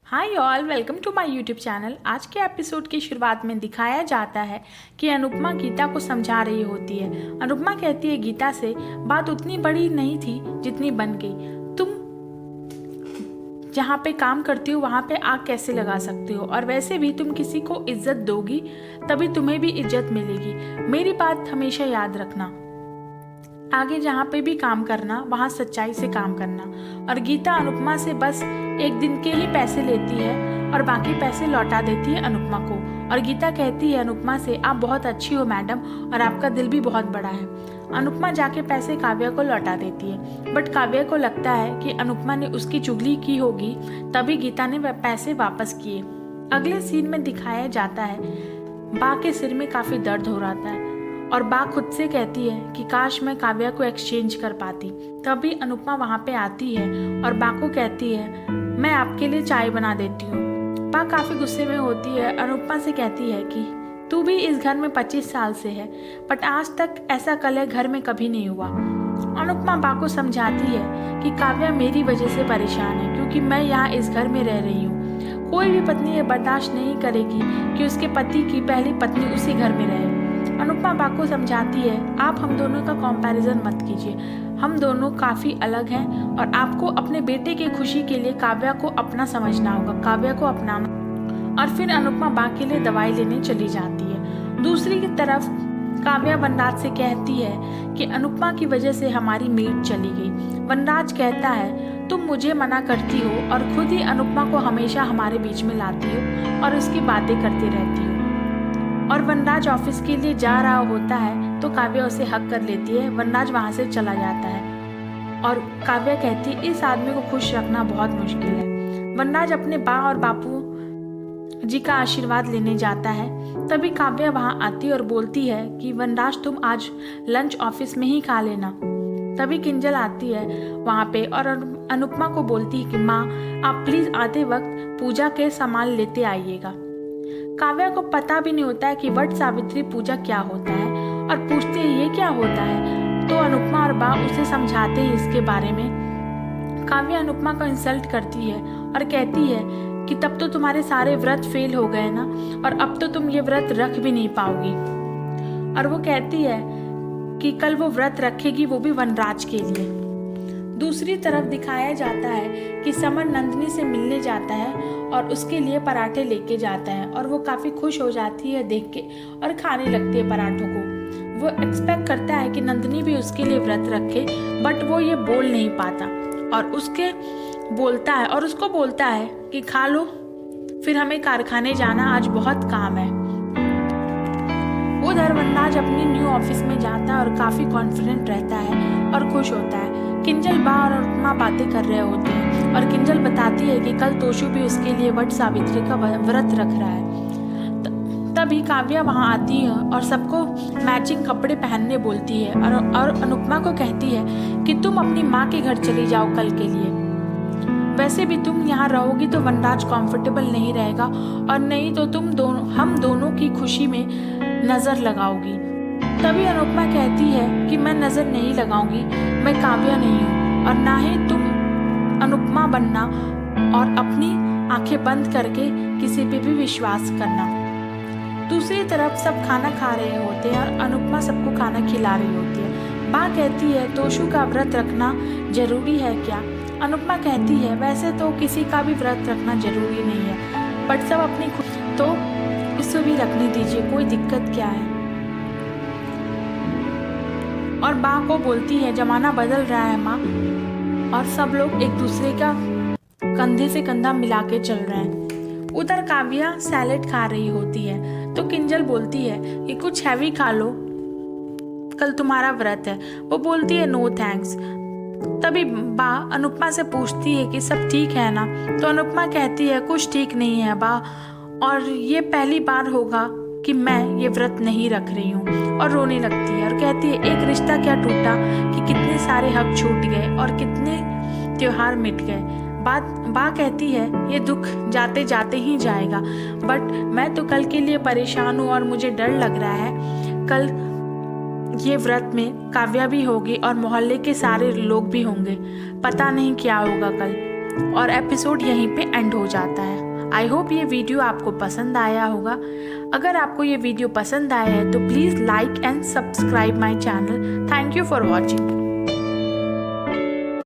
Hi all, welcome to my YouTube channel. आज के episode की शुरुआत में दिखाया जाता है कि अनुपमा गीता को समझा रही होती है। अनुपमा कहती है गीता से, बात उतनी बड़ी नहीं थी जितनी बन गई। तुम जहाँ पे काम करती हो वहाँ पे आग कैसे लगा सकती हो, और वैसे भी तुम किसी को इज्जत दोगी तभी तुम्हें भी इज्जत मिलेगी। मेरी बात हमेशा याद रखना, आगे जहाँ पे भी काम करना वहाँ सच्चाई से काम करना। और गीता अनुपमा से बस एक दिन के ही पैसे लेती है और बाकी पैसे लौटा देती है अनुपमा को। और गीता कहती है अनुपमा से, आप बहुत अच्छी हो मैडम, और आपका दिल भी बहुत बड़ा है। अनुपमा जाके पैसे काव्या को लौटा देती है, बट काव्या को लगता है कि अनुपमा ने उसकी चुगली की होगी, तभी गीता ने वह पैसे वापस किए। अगले सीन में दिखाया जाता है बा के सिर में काफी दर्द हो रहा था और बा खुद से कहती है कि काश मैं काव्या को एक्सचेंज कर पाती। तभी अनुपमा वहाँ पे आती है और बा को कहती है, मैं आपके लिए चाय बना देती हूँ। बा काफी गुस्से में होती है, अनुपमा से कहती है कि तू भी इस घर में 25 साल से है, बट आज तक ऐसा कलह घर में कभी नहीं हुआ। अनुपमा बा को समझाती है कि काव्या मेरी वजह से परेशान है, क्योंकि मैं यहाँ इस घर में रह रही हूँ। कोई भी पत्नी ये बर्दाश्त नहीं करेगी कि उसके पति की पहली पत्नी उसी घर में रहे। अनुपमा बा को समझाती है, आप हम दोनों का कंपैरिजन मत कीजिए, हम दोनों काफ़ी अलग हैं और आपको अपने बेटे की खुशी के लिए काव्या को अपना समझना होगा, काव्या को अपनाना। और फिर अनुपमा बा के लिए दवाई लेने चली जाती है। दूसरी की तरफ काव्या वनराज से कहती है कि अनुपमा की वजह से हमारी मीट चली गई। वनराज कहता है, तुम मुझे मना करती हो और खुद ही अनुपमा को हमेशा हमारे बीच में लाती हो और उसकी बातें करती रहती हो। और वनराज ऑफिस के लिए जा रहा होता है तो काव्या उसे हक कर लेती है। वनराज वहां से चला जाता है और काव्या कहती है, इस आदमी को खुश रखना बहुत मुश्किल है। वनराज अपने बा और बापू जी का आशीर्वाद लेने जाता है। तभी काव्या वहां आती और बोलती है कि वनराज तुम आज लंच ऑफिस में ही खा लेना। तभी किंजल आती है वहां पे और अनुपमा को बोलती है कि माँ आप प्लीज आते वक्त पूजा के सामान लेते आइएगा। काव्या को पता भी नहीं होता है कि वट सावित्री पूजा क्या होता है और पूछती है ये क्या होता है, तो अनुपमा और बा उसे समझाते हैं इसके बारे में। काव्या अनुपमा को इंसल्ट करती है और कहती है कि तब तो तुम्हारे सारे व्रत फेल हो गए ना, और अब तो तुम ये व्रत रख भी नहीं पाओगी। और वो कहती है कि कल वो व्रत रखेगी, वो भी वनराज के लिए। दूसरी तरफ दिखाया जाता है कि समर नंदिनी से मिलने जाता है और उसके लिए पराठे लेके जाता है और वो काफ़ी खुश हो जाती है देख के और खाने लगती है पराठों को। वो एक्सपेक्ट करता है कि नंदिनी भी उसके लिए व्रत रखे, बट वो ये बोल नहीं पाता और उसको बोलता है कि खा लो, फिर हमें कारखाने जाना, आज बहुत काम है। उधर वनराज अपनी न्यू ऑफिस में जाता है और काफ़ी कॉन्फिडेंट रहता है और खुश होता है। किंजल बा और अनुपमा बातें कर रहे होते हैं और किंजल बताती है कि कल तोशु भी उसके लिए वट सावित्री का व्रत रख रहा है। तभी काव्या वहां आती है और सबको मैचिंग कपड़े पहनने बोलती है और अनुपमा को कहती है कि तुम अपनी माँ के घर चली जाओ कल के लिए। वैसे भी तुम यहाँ रहोगी तो वनराज कंफर्टेबल नहीं रहेगा और नहीं तो हम दोनों की खुशी में नजर लगाओगी। तभी अनुपमा कहती है कि मैं नजर नहीं लगाऊंगी, मैं काव्या नहीं हूँ और ना ही तुम अनुपमा बनना और अपनी आंखें बंद करके किसी पे भी विश्वास करना। दूसरी तरफ सब खाना खा रहे होते हैं और अनुपमा सबको खाना खिला रही होती है। बा कहती है तोशु का व्रत रखना जरूरी है क्या? अनुपमा कहती है वैसे तो किसी का भी व्रत रखना जरूरी नहीं है, बट सब अपनी तो इसको भी रखने दीजिए, कोई दिक्कत क्या है। और बा को बोलती है जमाना बदल रहा है माँ और सब लोग एक दूसरे का कंधे से कंधा मिला के चल रहे हैं। उधर काव्या सैलेड खा रही होती है तो किंजल बोलती है कि कुछ हैवी खा लो, कल तुम्हारा व्रत है। वो बोलती है नो थैंक्स। तभी बा अनुपमा से पूछती है कि सब ठीक है ना, तो अनुपमा कहती है कुछ ठीक नहीं है बा, और ये पहली बार होगा कि मैं ये व्रत नहीं रख रही हूँ, और रोने लगती है और कहती है एक रिश्ता क्या टूटा कि कितने सारे हक छूट गए और कितने त्योहार मिट गए। बा कहती है ये दुख जाते जाते ही जाएगा, बट मैं तो कल के लिए परेशान हूँ और मुझे डर लग रहा है। कल ये व्रत में काव्या भी होगी और मोहल्ले के सारे लोग भी होंगे, पता नहीं क्या होगा कल। और एपिसोड यहीं पे एंड हो जाता है। आई होप ये वीडियो आपको पसंद आया होगा। अगर आपको ये वीडियो पसंद आया है तो please like and subscribe my channel. Thank you for watching.